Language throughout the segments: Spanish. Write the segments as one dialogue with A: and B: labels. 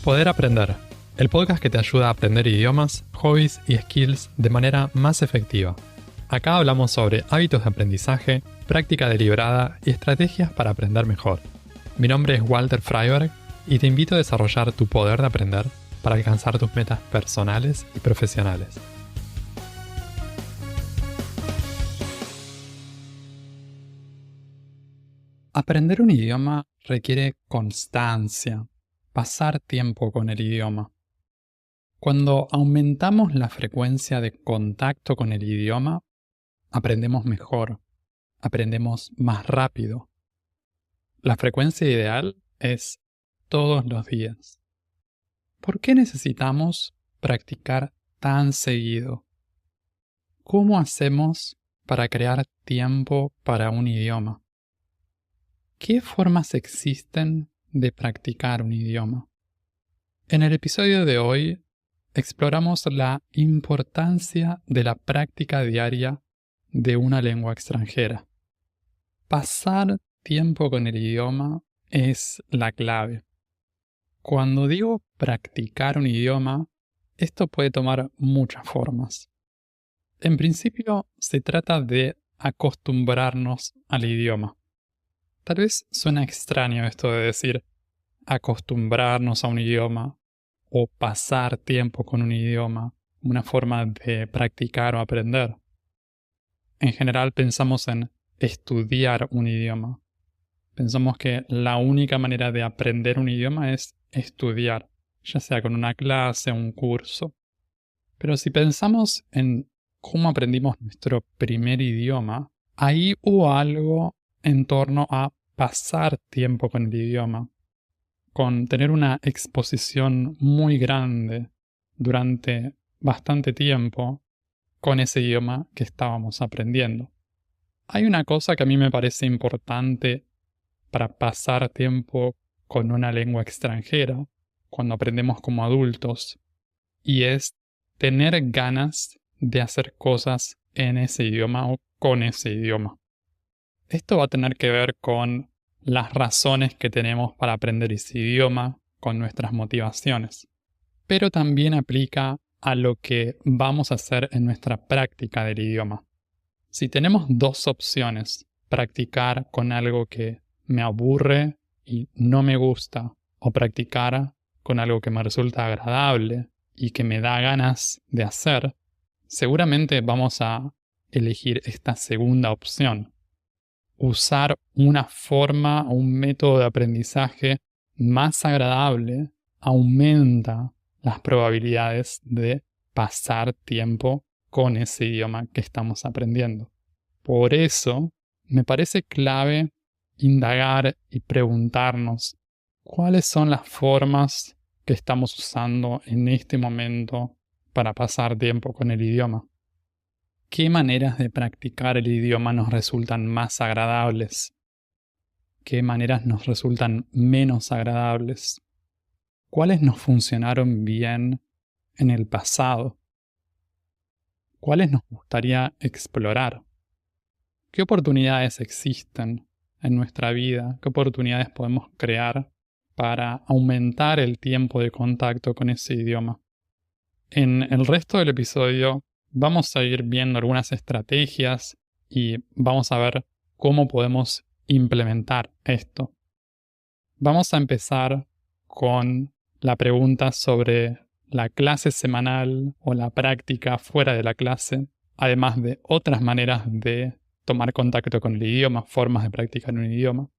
A: Poder Aprender, el podcast que te ayuda a aprender idiomas, hobbies y skills de manera más efectiva. Acá hablamos sobre hábitos de aprendizaje, práctica deliberada y estrategias para aprender mejor. Mi nombre es Walter Freiberg y te invito a desarrollar tu poder de aprender para alcanzar tus metas personales y profesionales. Aprender un idioma requiere constancia, pasar tiempo con el idioma. Cuando aumentamos la frecuencia de contacto con el idioma, aprendemos mejor, aprendemos más rápido. La frecuencia ideal es todos los días. ¿Por qué necesitamos practicar tan seguido? ¿Cómo hacemos para crear tiempo para un idioma? ¿Qué formas existen de practicar un idioma? En el episodio de hoy exploramos la importancia de la práctica diaria de una lengua extranjera. Pasar tiempo con el idioma es la clave. Cuando digo practicar un idioma, esto puede tomar muchas formas. En principio, se trata de acostumbrarnos al idioma. Tal vez suena extraño esto de decir acostumbrarnos a un idioma o pasar tiempo con un idioma, una forma de practicar o aprender. En general pensamos en estudiar un idioma. Pensamos que la única manera de aprender un idioma es estudiar, ya sea con una clase o un curso. Pero si pensamos en cómo aprendimos nuestro primer idioma, ahí hubo algo en torno a pasar tiempo con el idioma, con tener una exposición muy grande durante bastante tiempo con ese idioma que estábamos aprendiendo. Hay una cosa que a mí me parece importante para pasar tiempo con una lengua extranjera, cuando aprendemos como adultos, y es tener ganas de hacer cosas en ese idioma o con ese idioma. Esto va a tener que ver con las razones que tenemos para aprender ese idioma, con nuestras motivaciones. Pero también aplica a lo que vamos a hacer en nuestra práctica del idioma. Si tenemos dos opciones, practicar con algo que me aburre y no me gusta, o practicar con algo que me resulta agradable y que me da ganas de hacer, seguramente vamos a elegir esta segunda opción. Usar una forma o un método de aprendizaje más agradable aumenta las probabilidades de pasar tiempo con ese idioma que estamos aprendiendo. Por eso, me parece clave indagar y preguntarnos cuáles son las formas que estamos usando en este momento para pasar tiempo con el idioma. ¿Qué maneras de practicar el idioma nos resultan más agradables? ¿Qué maneras nos resultan menos agradables? ¿Cuáles nos funcionaron bien en el pasado? ¿Cuáles nos gustaría explorar? ¿Qué oportunidades existen en nuestra vida? ¿Qué oportunidades podemos crear para aumentar el tiempo de contacto con ese idioma? En el resto del episodio vamos a ir viendo algunas estrategias y vamos a ver cómo podemos implementar esto. Vamos a empezar con la pregunta sobre la clase semanal o la práctica fuera de la clase, además de otras maneras de tomar contacto con el idioma, formas de practicar un idioma.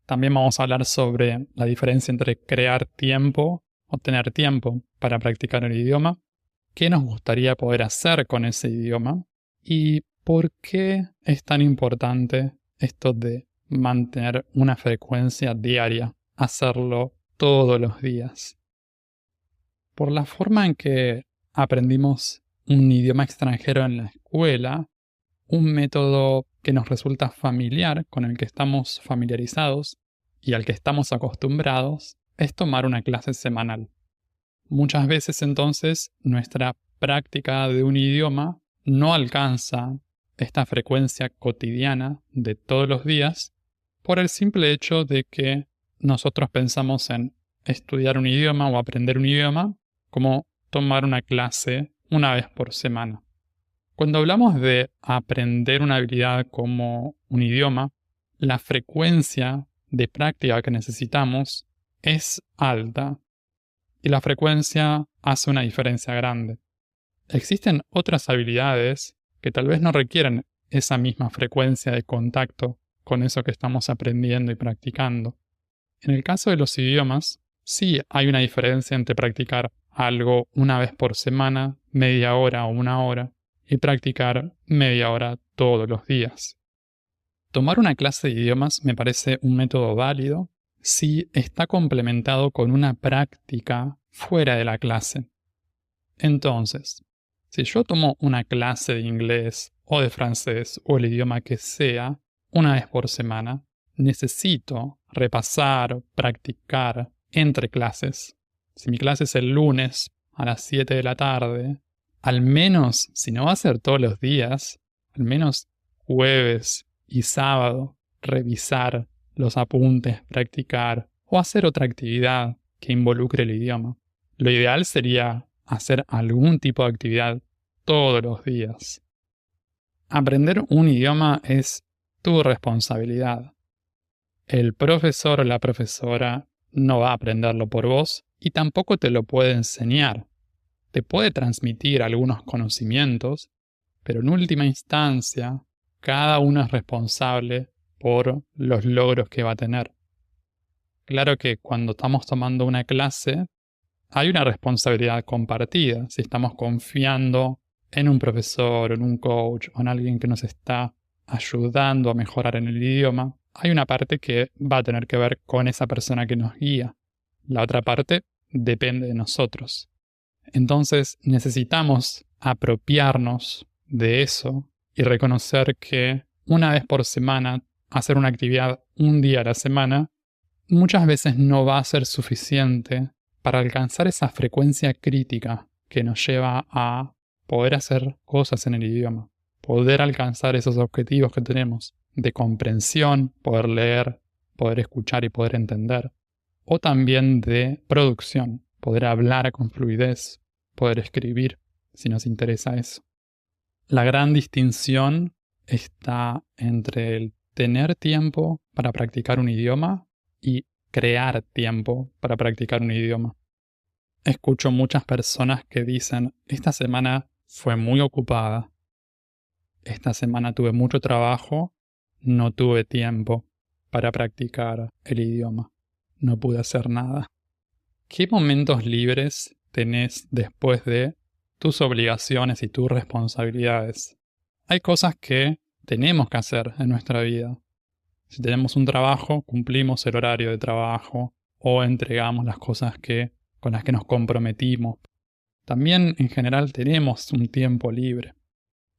A: También vamos a hablar sobre la diferencia entre crear tiempo o tener tiempo para practicar el idioma, qué nos gustaría poder hacer con ese idioma y por qué es tan importante esto de mantener una frecuencia diaria, hacerlo todos los días. Por la forma en que aprendimos un idioma extranjero en la escuela, un método que nos resulta familiar, con el que estamos familiarizados y al que estamos acostumbrados, es tomar una clase semanal. Muchas veces entonces nuestra práctica de un idioma no alcanza esta frecuencia cotidiana de todos los días por el simple hecho de que nosotros pensamos en estudiar un idioma o aprender un idioma como tomar una clase una vez por semana. Cuando hablamos de aprender una habilidad como un idioma, la frecuencia de práctica que necesitamos es alta y la frecuencia hace una diferencia grande. Existen otras habilidades que tal vez no requieren esa misma frecuencia de contacto con eso que estamos aprendiendo y practicando. En el caso de los idiomas, sí hay una diferencia entre practicar algo una vez por semana, media hora o una hora, y practicar media hora todos los días. Tomar una clase de idiomas me parece un método válido si está complementado con una práctica fuera de la clase. Entonces, si yo tomo una clase de inglés o de francés o el idioma que sea una vez por semana, necesito repasar, practicar entre clases. Si mi clase es el lunes a las 7 de la tarde, al menos, si no va a ser todos los días, al menos jueves y sábado, revisar los apuntes, practicar o hacer otra actividad que involucre el idioma. Lo ideal sería hacer algún tipo de actividad todos los días. Aprender un idioma es tu responsabilidad. El profesor o la profesora no va a aprenderlo por vos y tampoco te lo puede enseñar. Te puede transmitir algunos conocimientos, pero en última instancia, cada uno es responsable por los logros que va a tener. Claro que cuando estamos tomando una clase, hay una responsabilidad compartida. Si estamos confiando en un profesor, en un coach o en alguien que nos está ayudando a mejorar en el idioma, hay una parte que va a tener que ver con esa persona que nos guía. La otra parte depende de nosotros. Entonces necesitamos apropiarnos de eso y reconocer que una vez por semana hacer una actividad un día a la semana muchas veces no va a ser suficiente para alcanzar esa frecuencia crítica que nos lleva a poder hacer cosas en el idioma, poder alcanzar esos objetivos que tenemos de comprensión, poder leer, poder escuchar y poder entender, o también de producción, poder hablar con fluidez, poder escribir, si nos interesa eso. La gran distinción está entre el tener tiempo para practicar un idioma y crear tiempo para practicar un idioma. Escucho muchas personas que dicen, esta semana fue muy ocupada, esta semana tuve mucho trabajo, no tuve tiempo para practicar el idioma, no pude hacer nada. ¿Qué momentos libres tenés después de tus obligaciones y tus responsabilidades? Hay cosas que tenemos que hacer en nuestra vida. Si tenemos un trabajo, cumplimos el horario de trabajo o entregamos las cosas con las que nos comprometimos. También en general tenemos un tiempo libre.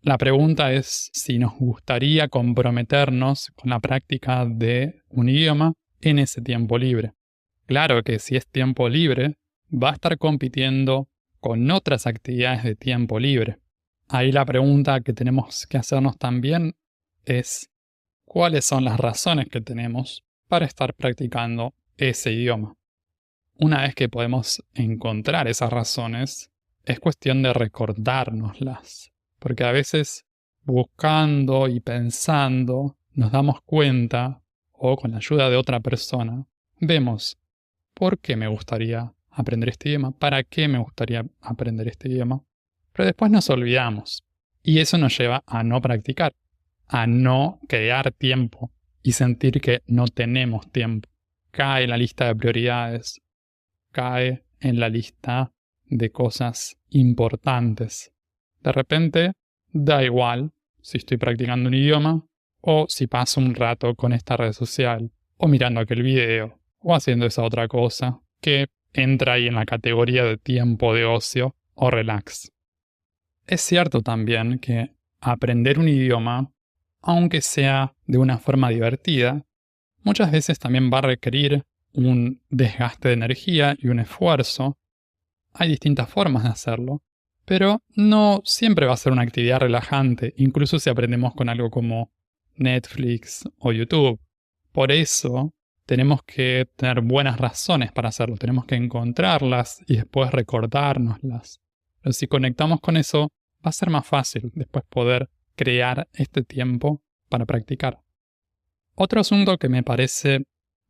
A: La pregunta es si nos gustaría comprometernos con la práctica de un idioma en ese tiempo libre. Claro que si es tiempo libre, va a estar compitiendo con otras actividades de tiempo libre. Ahí la pregunta que tenemos que hacernos también es ¿cuáles son las razones que tenemos para estar practicando ese idioma? Una vez que podemos encontrar esas razones, es cuestión de recordárnoslas. Porque a veces, buscando y pensando, nos damos cuenta, o con la ayuda de otra persona, vemos ¿por qué me gustaría aprender este idioma? ¿Para qué me gustaría aprender este idioma? Pero después nos olvidamos. Y eso nos lleva a no practicar, a no crear tiempo y sentir que no tenemos tiempo. Cae en la lista de prioridades, cae en la lista de cosas importantes. De repente, da igual si estoy practicando un idioma o si paso un rato con esta red social o mirando aquel video o haciendo esa otra cosa que entra ahí en la categoría de tiempo de ocio o relax. Es cierto también que aprender un idioma, aunque sea de una forma divertida, muchas veces también va a requerir un desgaste de energía y un esfuerzo. Hay distintas formas de hacerlo, pero no siempre va a ser una actividad relajante, incluso si aprendemos con algo como Netflix o YouTube. Por eso, tenemos que tener buenas razones para hacerlo, tenemos que encontrarlas y después recordárnoslas. Pero si conectamos con eso, va a ser más fácil después poder crear este tiempo para practicar. Otro asunto que me parece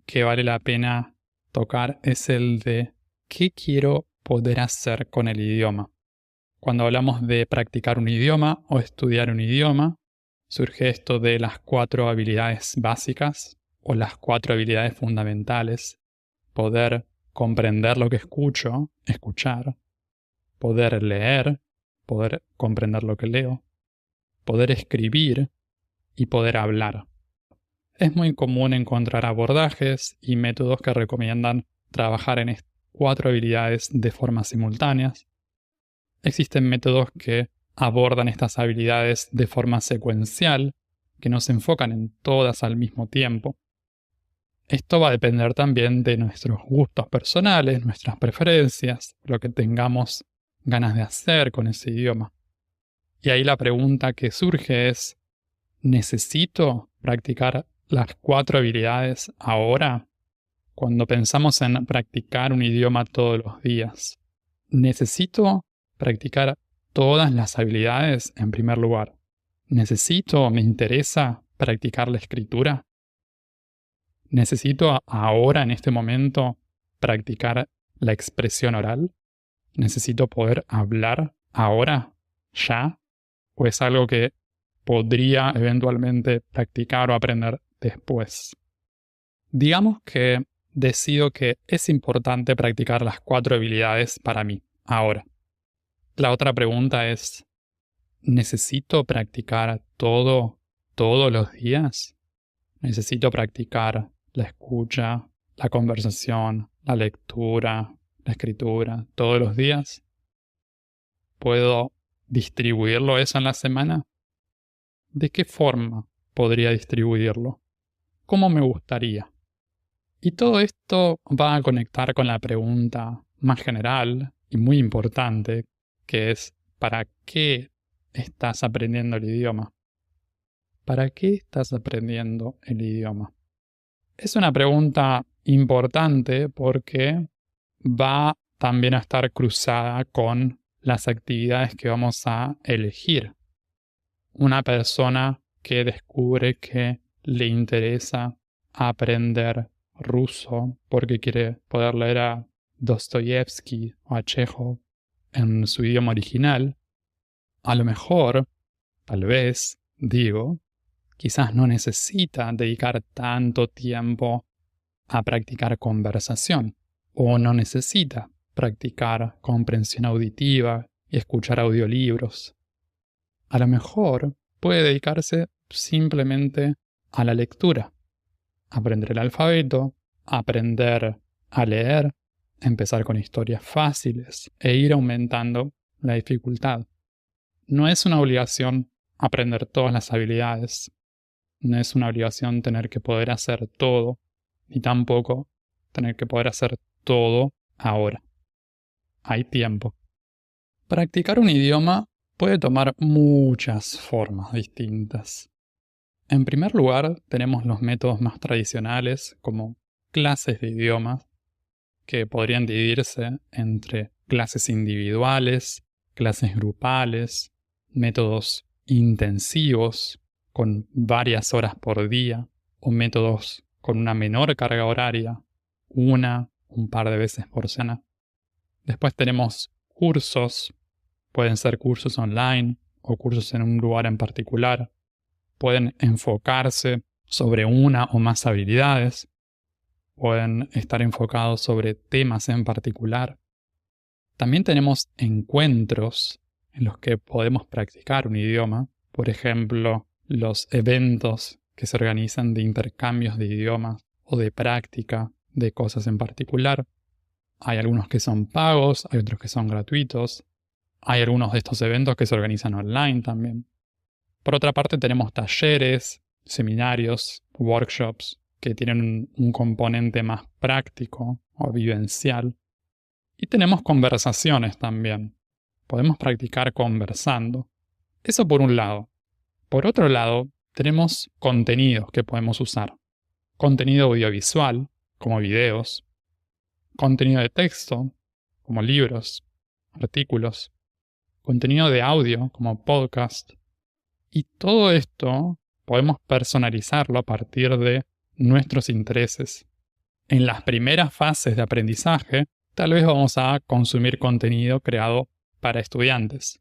A: que vale la pena tocar es el de qué quiero poder hacer con el idioma. Cuando hablamos de practicar un idioma o estudiar un idioma, surge esto de las 4 habilidades básicas o las 4 habilidades fundamentales. Poder comprender lo que escucho, escuchar. Poder leer, poder comprender lo que leo. Poder escribir y poder hablar. Es muy común encontrar abordajes y métodos que recomiendan trabajar en estas 4 habilidades de forma simultáneas. Existen métodos que abordan estas habilidades de forma secuencial, que no se enfocan en todas al mismo tiempo. Esto va a depender también de nuestros gustos personales, nuestras preferencias, lo que tengamos ganas de hacer con ese idioma. Y ahí la pregunta que surge es, ¿necesito practicar las 4 habilidades ahora? Cuando pensamos en practicar un idioma todos los días, ¿necesito practicar todas las habilidades en primer lugar? ¿Me interesa practicar la escritura? ¿Necesito ahora, en este momento, practicar la expresión oral? ¿Necesito poder hablar ahora, ya? ¿O es algo que podría eventualmente practicar o aprender después? Digamos que decido que es importante practicar las 4 habilidades para mí, ahora. La otra pregunta es, ¿necesito practicar todo, todos los días? ¿Necesito practicar la escucha, la conversación, la lectura, la escritura, todos los días? ¿Puedo distribuirlo eso en la semana? ¿De qué forma podría distribuirlo? ¿Cómo me gustaría? Y todo esto va a conectar con la pregunta más general y muy importante, que es ¿para qué estás aprendiendo el idioma? ¿Para qué estás aprendiendo el idioma? Es una pregunta importante porque va también a estar cruzada con las actividades que vamos a elegir. Una persona que descubre que le interesa aprender ruso porque quiere poder leer a Dostoyevsky o a Chekhov en su idioma original, a lo mejor, tal vez, digo, quizás no necesita dedicar tanto tiempo a practicar conversación o no necesita practicar comprensión auditiva y escuchar audiolibros. A lo mejor puede dedicarse simplemente a la lectura, aprender el alfabeto, aprender a leer, empezar con historias fáciles e ir aumentando la dificultad. No es una obligación aprender todas las habilidades, no es una obligación tener que poder hacer todo, ni tampoco tener que poder hacer todo ahora. Hay tiempo. Practicar un idioma puede tomar muchas formas distintas. En primer lugar, tenemos los métodos más tradicionales, como clases de idiomas, que podrían dividirse entre clases individuales, clases grupales, métodos intensivos, con varias horas por día, o métodos con una menor carga horaria, un par de veces por semana. Después tenemos cursos, pueden ser cursos online o cursos en un lugar en particular. Pueden enfocarse sobre una o más habilidades. Pueden estar enfocados sobre temas en particular. También tenemos encuentros en los que podemos practicar un idioma. Por ejemplo, los eventos que se organizan de intercambios de idiomas o de práctica de cosas en particular. Hay algunos que son pagos, hay otros que son gratuitos. Hay algunos de estos eventos que se organizan online también. Por otra parte, tenemos talleres, seminarios, workshops que tienen un componente más práctico o vivencial. Y tenemos conversaciones también. Podemos practicar conversando. Eso por un lado. Por otro lado, tenemos contenidos que podemos usar. contenido audiovisual, como videos, contenido de texto, como libros, artículos, contenido de audio, como podcast. Y todo esto podemos personalizarlo a partir de nuestros intereses. En las primeras fases de aprendizaje, tal vez vamos a consumir contenido creado para estudiantes.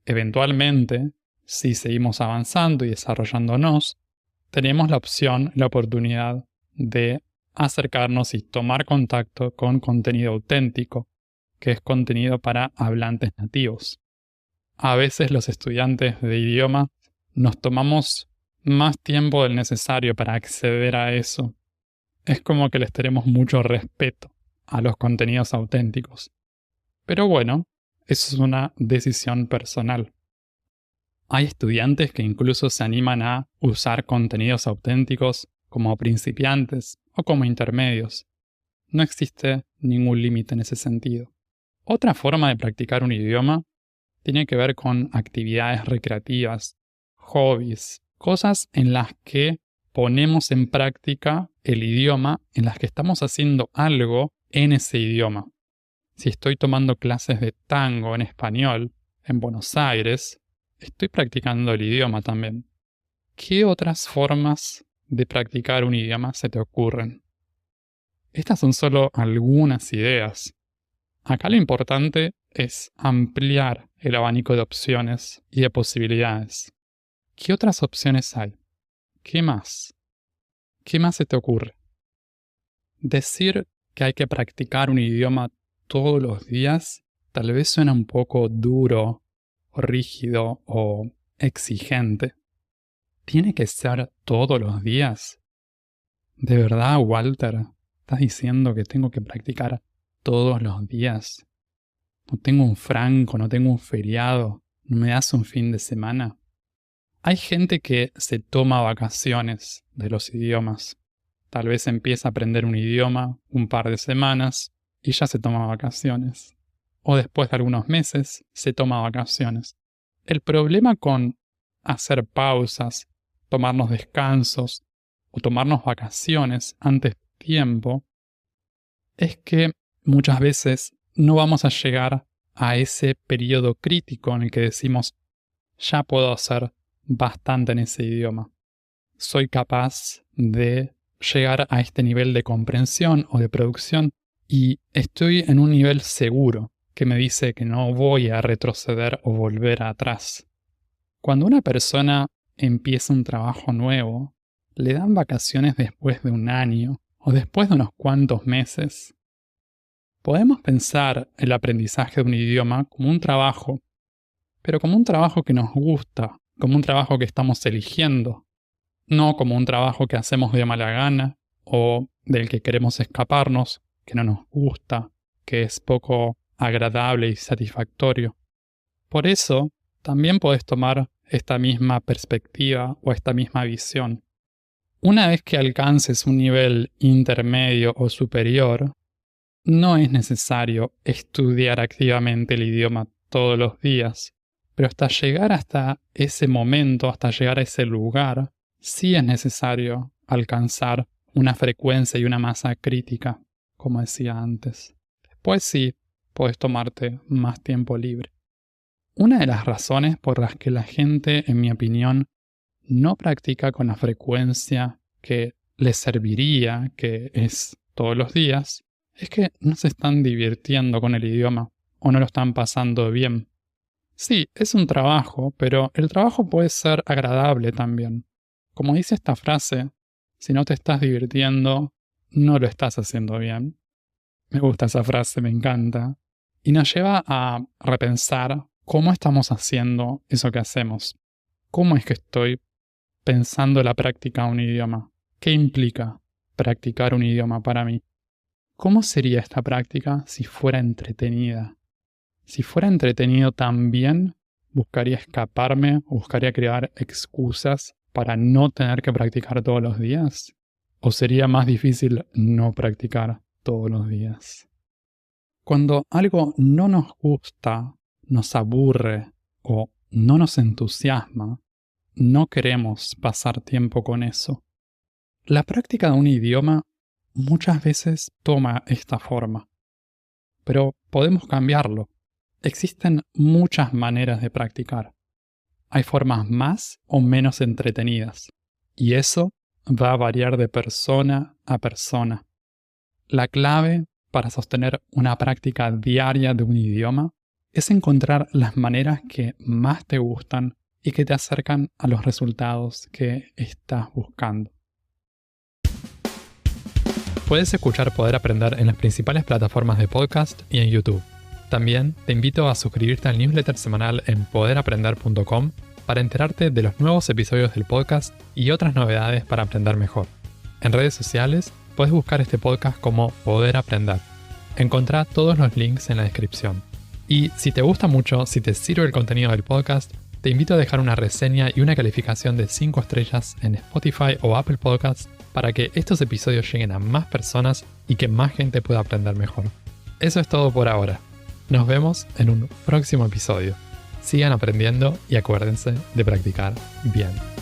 A: Eventualmente, si seguimos avanzando y desarrollándonos, tenemos la opción, la oportunidad de acercarnos y tomar contacto con contenido auténtico, que es contenido para hablantes nativos. A veces los estudiantes de idioma nos tomamos más tiempo del necesario para acceder a eso. Es como que les tenemos mucho respeto a los contenidos auténticos. Pero bueno, eso es una decisión personal. Hay estudiantes que incluso se animan a usar contenidos auténticos como principiantes o como intermedios. No existe ningún límite en ese sentido. Otra forma de practicar un idioma tiene que ver con actividades recreativas, hobbies, cosas en las que ponemos en práctica el idioma, en las que estamos haciendo algo en ese idioma. Si estoy tomando clases de tango en español en Buenos Aires, estoy practicando el idioma también. ¿Qué otras formas de practicar un idioma se te ocurren? Estas son solo algunas ideas. Acá lo importante es ampliar el abanico de opciones y de posibilidades. ¿Qué otras opciones hay? ¿Qué más? ¿Qué más se te ocurre? Decir que hay que practicar un idioma todos los días tal vez suena un poco duro, o rígido o exigente. ¿Tiene que ser todos los días? ¿De verdad, Walter? ¿Estás diciendo que tengo que practicar todos los días? ¿No tengo un franco, no tengo un feriado? ¿No me das un fin de semana? Hay gente que se toma vacaciones de los idiomas. Tal vez empieza a aprender un idioma un par de semanas y ya se toma vacaciones. O después de algunos meses se toma vacaciones. El problema con hacer pausas, tomarnos descansos o tomarnos vacaciones antes de tiempo es que muchas veces no vamos a llegar a ese periodo crítico en el que decimos ya puedo hacer bastante en ese idioma. Soy capaz de llegar a este nivel de comprensión o de producción y estoy en un nivel seguro que me dice que no voy a retroceder o volver atrás. Cuando una persona empieza un trabajo nuevo, le dan vacaciones después de un año o después de unos cuantos meses. Podemos pensar el aprendizaje de un idioma como un trabajo, pero como un trabajo que nos gusta, como un trabajo que estamos eligiendo, no como un trabajo que hacemos de mala gana o del que queremos escaparnos, que no nos gusta, que es poco agradable y satisfactorio. Por eso, también podés tomar esta misma perspectiva o esta misma visión. Una vez que alcances un nivel intermedio o superior, no es necesario estudiar activamente el idioma todos los días, pero hasta llegar hasta ese momento, hasta llegar a ese lugar, sí es necesario alcanzar una frecuencia y una masa crítica, como decía antes. Después sí, podés tomarte más tiempo libre. Una de las razones por las que la gente, en mi opinión, no practica con la frecuencia que les serviría, que es todos los días, es que no se están divirtiendo con el idioma o no lo están pasando bien. Sí, es un trabajo, pero el trabajo puede ser agradable también. Como dice esta frase, si no te estás divirtiendo, no lo estás haciendo bien. Me gusta esa frase, me encanta. Y nos lleva a repensar cómo estamos haciendo eso que hacemos. ¿Cómo es que estoy pensando la práctica de un idioma? ¿Qué implica practicar un idioma para mí? ¿Cómo sería esta práctica si fuera entretenida? Si fuera entretenido también, buscaría escaparme o buscaría crear excusas para no tener que practicar todos los días. ¿O sería más difícil no practicar todos los días? Cuando algo no nos gusta, nos aburre o no nos entusiasma, no queremos pasar tiempo con eso. La práctica de un idioma muchas veces toma esta forma, pero podemos cambiarlo. Existen muchas maneras de practicar. Hay formas más o menos entretenidas, y eso va a variar de persona a persona. La clave para sostener una práctica diaria de un idioma es encontrar las maneras que más te gustan y que te acercan a los resultados que estás buscando. Puedes escuchar Poder Aprender en las principales plataformas de podcast y en YouTube. También te invito a suscribirte al newsletter semanal en poderaprender.com para enterarte de los nuevos episodios del podcast y otras novedades para aprender mejor. En redes sociales puedes buscar este podcast como Poder Aprender. Encontrá todos los links en la descripción. Y si te gusta mucho, si te sirve el contenido del podcast, te invito a dejar una reseña y una calificación de 5 estrellas en Spotify o Apple Podcasts para que estos episodios lleguen a más personas y que más gente pueda aprender mejor. Eso es todo por ahora. Nos vemos en un próximo episodio. Sigan aprendiendo y acuérdense de practicar bien.